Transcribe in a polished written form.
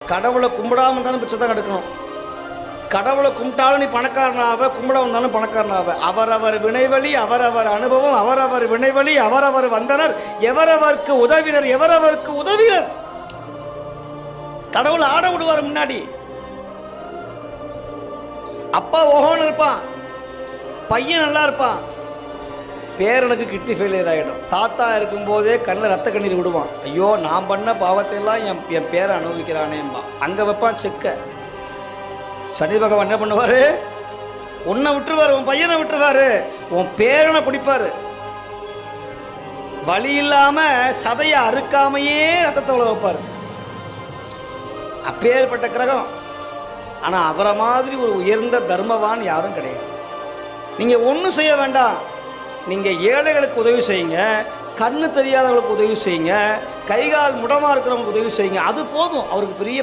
கடவுளை கும்பிடாம இருந்தாலும் பிச்சை தான் எடுக்கணும். கடவுளை கும்பிட்டாலும் நீ பணக்காரனாக, கும்பிட வந்தாலும் பணக்காரனாக. அவரவர் வினைவழி அவரவர் அனுபவம், அவரவர் வினைவழி அவரவர் வந்தனர், எவரவருக்கு உதவினர் எவரவருக்கு உதவினர். கடவுளை ஆட விடுவார் முன்னாடி. அப்பா ஓஹோன்னு இருப்பான், பையன் நல்லா இருப்பான், பேரனுக்கு கிட்னி ஃபெயிலியர் ஆகிடும். தாத்தா இருக்கும்போதே கண்ணில் ரத்த கண்ணீர் விடுவான். ஐயோ நான் பண்ண பாவத்தை எல்லாம் என் பேரை அனுபவிக்கிறானேம்பா. அங்கே வைப்பான் செக்க. சனி பகவான் என்ன பண்ணுவார்? உன்னை விட்டுருவார், உன் பையனை விட்டுருவாரு, உன் பேரனை பிடிப்பார். வழி இல்லாமல் சதையை அறுக்காமையே ரத்தத்தை உள்ள வைப்பார். அப்பேற்பட்ட கிரகம். ஆனால் அவரை மாதிரி ஒரு உயர்ந்த தர்மவான் யாரும் கிடையாது. நீங்கள் ஒன்றும் செய்ய வேண்டாம். நீங்கள் ஏழைகளுக்கு உதவி செய்யுங்க, கண்ணு தெரியாதவங்களுக்கு உதவி செய்யுங்க, கைகால் முடமாக இருக்கிறவங்களுக்கு உதவி செய்யுங்க. அது போதும். அவருக்கு பெரிய